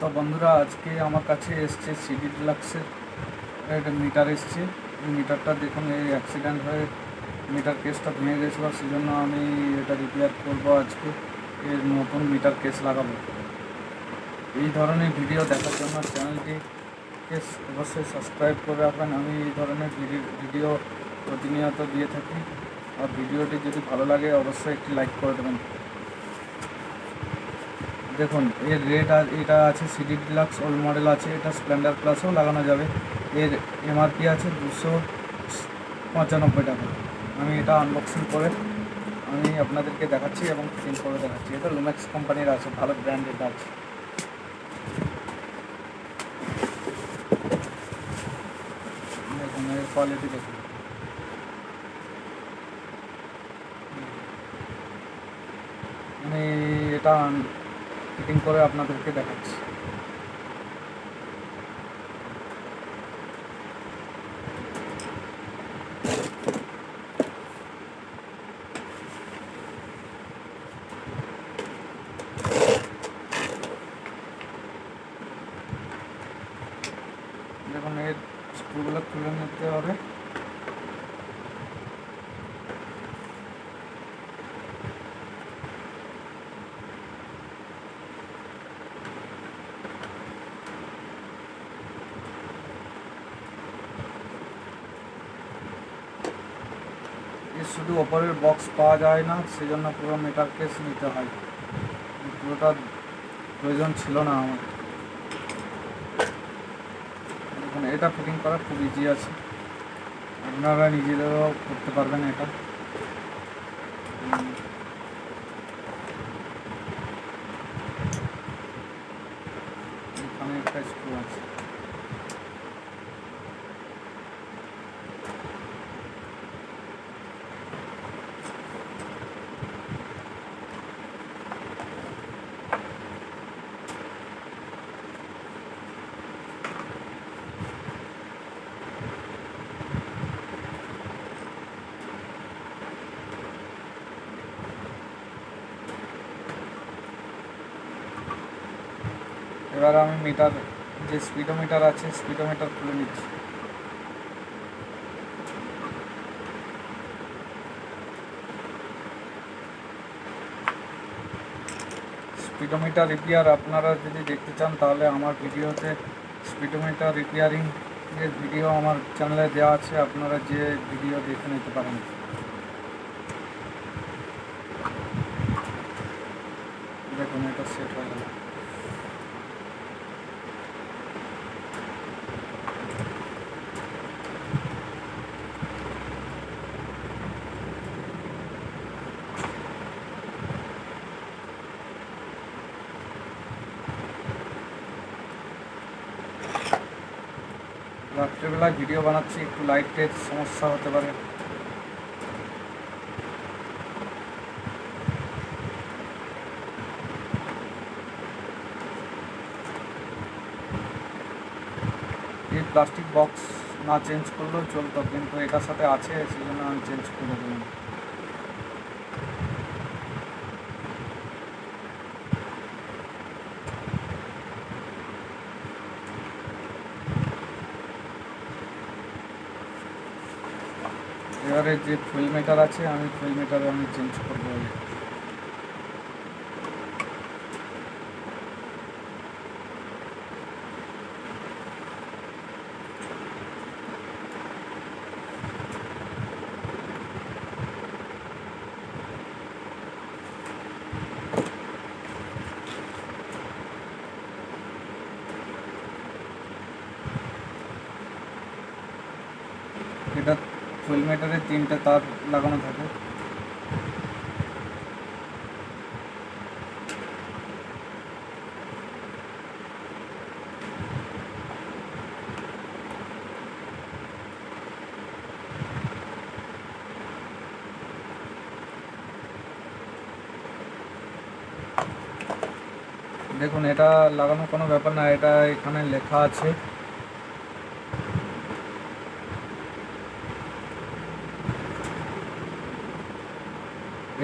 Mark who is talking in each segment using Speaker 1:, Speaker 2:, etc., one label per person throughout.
Speaker 1: তো বন্ধুরা, আজকে আমার কাছে এসছে সিডি ডিলাক্সের একটা মিটার এসছে। এই মিটারটা দেখুন, এই অ্যাক্সিডেন্ট হয়ে মিটার কেসটা ভেঙে গেছিলো, সেই জন্য আমি এটা রিপেয়ার করবো। আজকে এর নতুন মিটার কেস লাগাবো। এই ধরনের ভিডিও দেখার জন্য চ্যানেলটিকে অবশ্যই সাবস্ক্রাইব করে রাখবেন। আমি এই ধরনের ভিডিও প্রতিনিয়ত দিয়ে থাকি। আর ভিডিওটি যদি ভালো লাগে অবশ্যই একটি লাইক করে দেবেন। দেখুন, এর রেট এটা আছে সিডি ডিলাক্স ওল্ড মডেল আছে, এটা স্প্লেন্ডার প্লাসও লাগানো যাবে। এর এমআরপি আছে 295 টাকা। আমি এটা আনবক্সিং করে আমি আপনাদেরকে দেখাচ্ছি এবং ফিটিং করে দেখাচ্ছি। এটা লুমেক্স কোম্পানির আছে, ভালো ব্র্যান্ডেড আছে। দেখুন এর কোয়ালিটি দেখুন। আমি এটা ফিটিং করে আপনাদেরকে দেখাচ্ছি। দেখুন, এর স্ক্রুগুলো খুলে নিতে হবে। এর শুধু ওপরের বক্স পাওয়া যায় না, সেজন্য পুরো মিটার কেস নিতে হয়। পুরোটা প্রয়োজন ছিল না আমার। দেখুন, এটা ফিটিং করা খুব ইজি আছে, আপনারা নিজেরাও করতে পারবেন। এটা এখানে একটা স্ক্রু আছে। এবার আমি মিটার, যে স্পিডোমিটার আছে, স্পিডোমিটার খুলে নিচ্ছি। স্পিডোমিটার রিপেয়ার আপনারা যদি দেখতে চান তাহলে আমার ভিডিওতে স্পিডোমিটার রিপেয়ারিং এর ভিডিও আমার চ্যানেলে দেওয়া আছে, আপনারা যে ভিডিও দেখে নিতে পারেন। দেখুন, এটা সেট হয়ে গেল। রাত্রেবেলায় ভিডিও বানাচ্ছি, একটু লাইটের সমস্যা হতে পারে। এই প্লাস্টিক বক্স না চেঞ্জ করলেও চলতো, কিন্তু এটার সাথে আছে, সেই জন্য আমি চেঞ্জ করে দিলাম। এবারে যে ফুয়েল মিটার আছে, আমি ফুয়েল মিটারে আমি চেঞ্জ করবো। এটা ফুয়েল মিটারে 3টে তার লাগানো থাকে। দেখুন, এটা লাগানো কোনো ব্যাপার না, এটা এখানে লেখা আছে।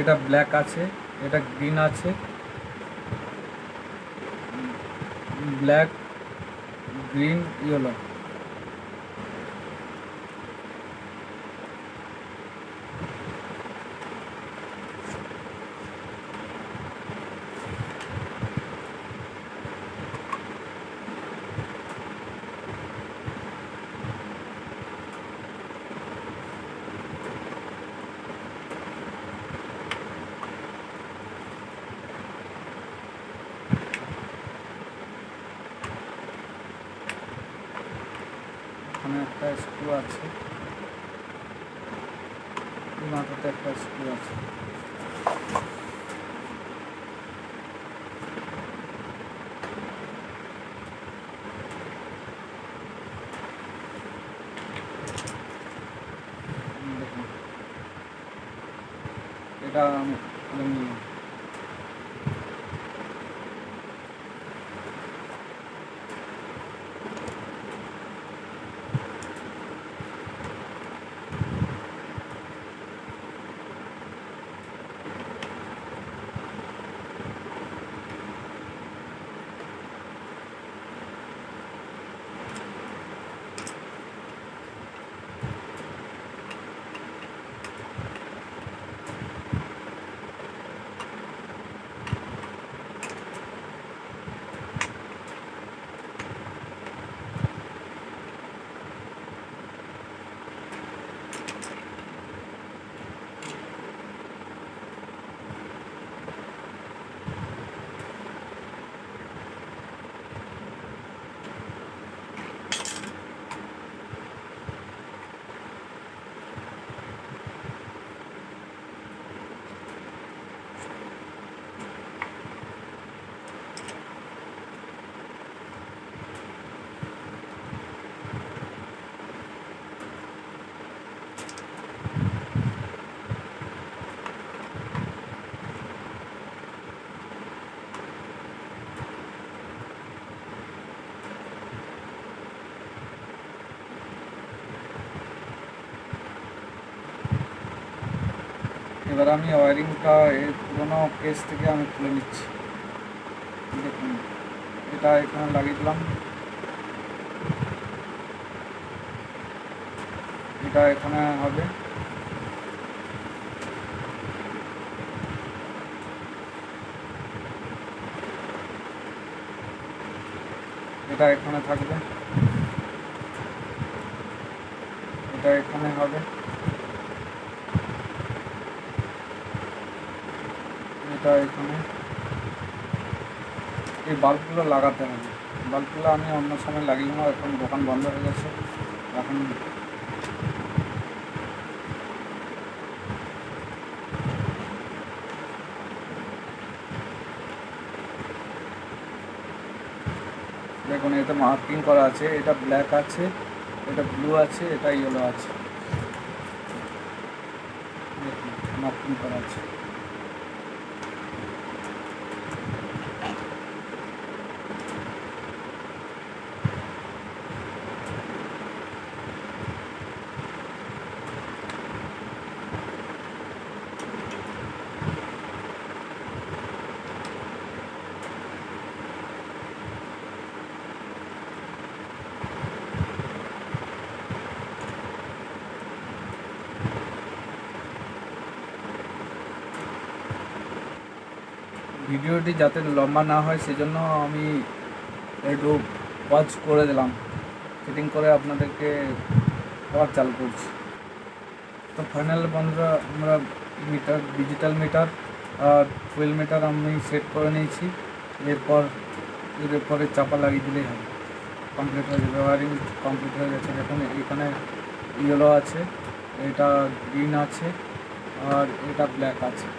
Speaker 1: এটা ব্ল্যাক আছে, এটা গ্রিন আছে, ব্ল্যাক, গ্রিন, ইয়েলো। এখানে একটা স্ক্রু আছে, এই মাথাতে একটা স্ক্রু আছে। দেখুন, এটা আমি খুলে নিলাম। এবার আমি ওয়ারিংটা এই পুরোনো কেস থেকে আমি খুলে নিচ্ছি। দেখুন, এটা এখানে লাগিয়ে দিলাম, এটা এখানে হবে, এটা এখানে থাকবে, এটা এখানে হবে, এটা এখানে। এই বাল্বগুলো লাগাতে হবে, বাল্বগুলো আমি অন্য সময় লাগিয়ে নেব, এখন দোকান বন্ধ হয়ে গেছে। এখন দেখুন, এটা মার্কিং করা আছে, এটা ব্ল্যাক আছে, এটা ব্লু আছে, এটা ইয়েলো আছে, দেখুন মার্কিং করা আছে। ভিডিওটি যাতে লম্বা না হয় সেজন্য আমি একটু পজ করে দিলাম, ফিটিং করে আপনাদেরকে আবার চালু করছি। তো ফাইনাল বন্ধুরা, আমরা মিটার, ডিজিটাল মিটার আর ফুয়েল মিটার আমি সেট করে নিয়েছি। এরপরে চাপা লাগিয়ে দিলেই হবে, কমপ্লিট হয়ে যাবে, ওয়ারিং কমপ্লিট হয়ে গেছে। দেখুন, এখানে ইয়েলো আছে, এটা গ্রিন আছে, আর এটা ব্ল্যাক আছে।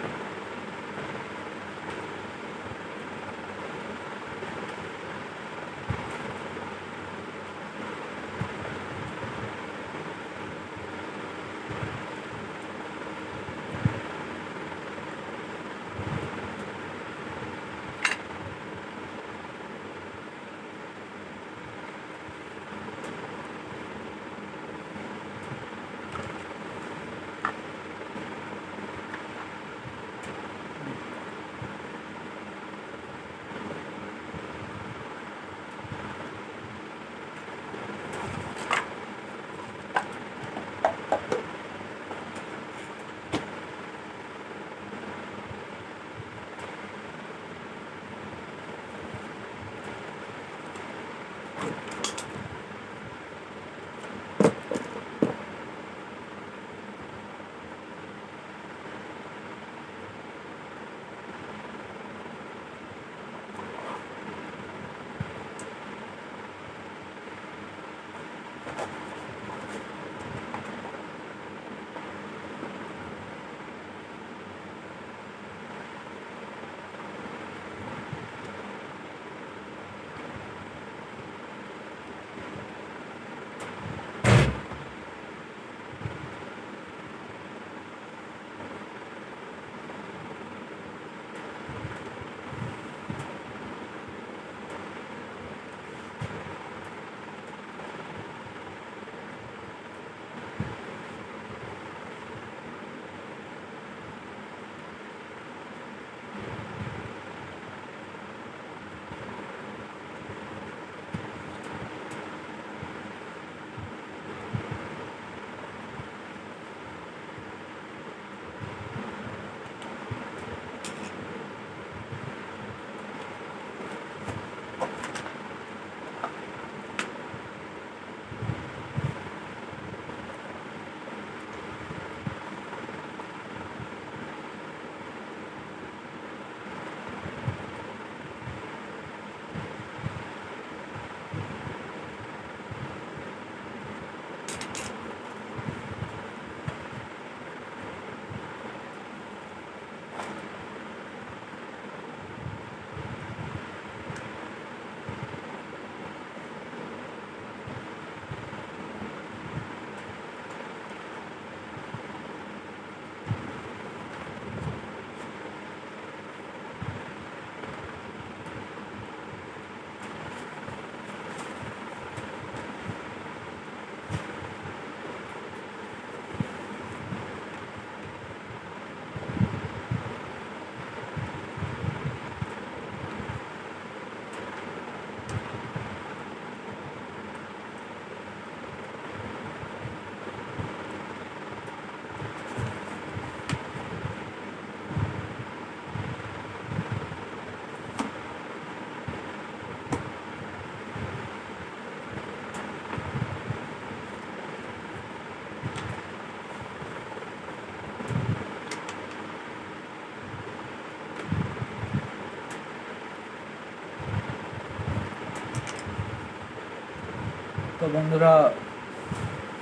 Speaker 1: তো বন্ধুরা,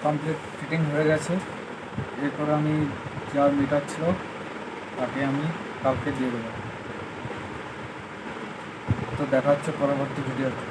Speaker 1: কমপ্লিট ফিটিং হয়ে গেছে। এরপর আমি যার মিটার ছিল তাকে আমি কালকে দিয়ে দেবো। তো দেখা হচ্ছে পরবর্তী ভিডিওতে।